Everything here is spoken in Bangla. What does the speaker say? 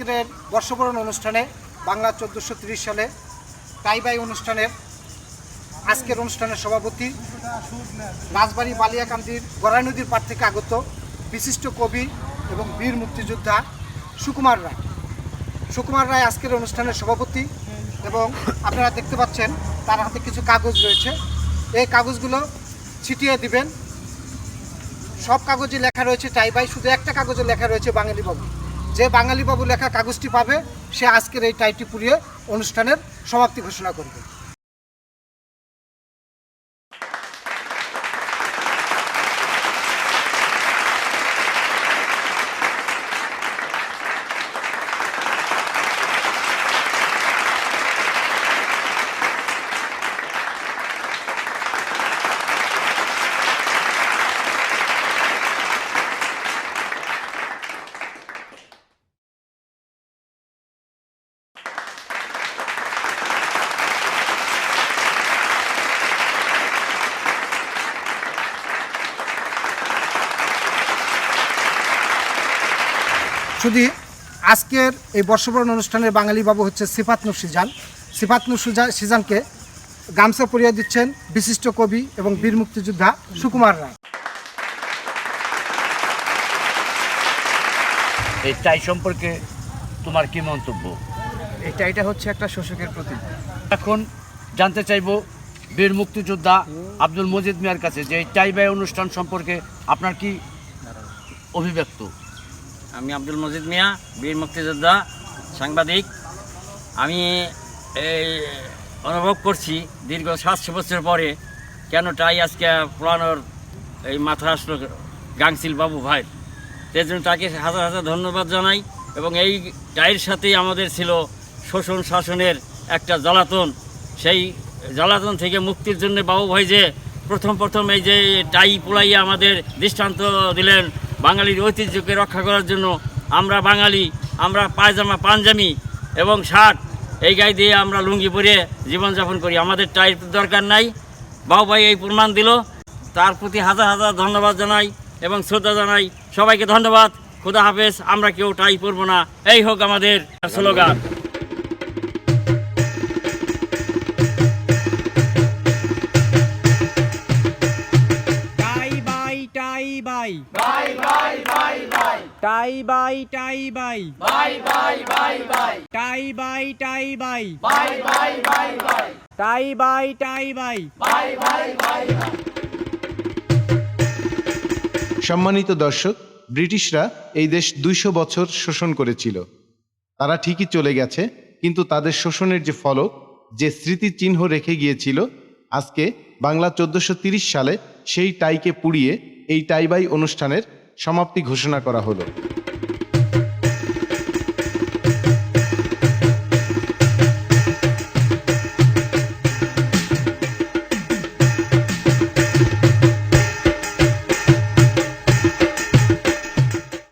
আজকের বর্ষবরণ অনুষ্ঠানে বাংলা 1430 সালে টাইবাই অনুষ্ঠানের আজকের অনুষ্ঠানের সভাপতি রাজবাড়ী বালিয়াকান্দির গড়াই নদীর পাড় থেকে আগত বিশিষ্ট কবি এবং বীর মুক্তিযোদ্ধা সুকুমার রায়। সুকুমার রায় আজকের অনুষ্ঠানের সভাপতি এবং আপনারা দেখতে পাচ্ছেন তার হাতে কিছু কাগজ রয়েছে। এই কাগজগুলো ছিটিয়ে দিবেন। সব কাগজে লেখা রয়েছে টাইবাই, শুধু একটা কাগজে লেখা রয়েছে বাঙালি বাবু। যে বাঙালি বাবু লেখা কাগজটি পাবে সে আজকের এই টাইটি পুড়িয়ে অনুষ্ঠানের সমাপ্তি ঘোষণা করবে। শুধু আজকের এই বর্ষবরণ অনুষ্ঠানের বাঙালি বাবু হচ্ছে সিফাত নূর সিজান। সিফাত নূর সিজানকে গামছা পরিয়ে দিচ্ছেন বিশিষ্ট কবি এবং বীর মুক্তিযোদ্ধা সুকুমার রায়। এই টাই সম্পর্কে তোমার কি মন্তব্য? এটা হচ্ছে একটা শোষকের প্রতীক। এখন জানতে চাইব বীর মুক্তিযোদ্ধা আব্দুল মজিদ মিয়ার কাছে যে এই টাইবাই অনুষ্ঠান সম্পর্কে আপনার কি অভিব্যক্ত? আমি আব্দুল মজিদ মিয়া, বীর মুক্তিযোদ্ধা, সাংবাদিক। আমি এই অনুভব করছি দীর্ঘ 700 বছর পরে কেন টাই আজকে পুরানোর এই মাথা আসলো গাংচিল বাবু ভাই। সেই জন্য তাকে হাজার হাজার ধন্যবাদ জানাই। এবং এই টাইয়ের সাথেই আমাদের ছিল শোষণ শাসনের একটা জ্বালাতন। সেই জ্বালাতন থেকে মুক্তির জন্য বাবু ভাই যে প্রথম এই যে টাই পোড়াইয়া আমাদের দৃষ্টান্ত দিলেন বাঙালির ঐতিহ্যকে রক্ষা করার জন্য। আমরা বাঙালি, আমরা পায়জামা পাঞ্জামি এবং শার্ট এই গায়ে দিয়ে আমরা লুঙ্গি পরে জীবনযাপন করি, আমাদের টাইর দরকার নাই। বাবু ভাই এই প্রমাণ দিল, তার প্রতি হাজার হাজার ধন্যবাদ জানাই এবং শ্রদ্ধা জানাই। সবাইকে ধন্যবাদ। খোদা হাফেজ। আমরা কেউ টাই পরবো না, এই হোক আমাদের স্লোগান। সম্মানিত দর্শক, ব্রিটিশরা এই দেশ 200 বছর শোষণ করেছিল। তারা ঠিকই চলে গেছে, কিন্তু তাদের শোষণের যে ফলক, যে স্মৃতিচিহ্ন রেখে গিয়েছিল, আজকে বাংলা 1430 সালে সেই টাইকে পুড়িয়ে এই টাইবাই অনুষ্ঠানের সমাপ্তি ঘোষণা করা হলো।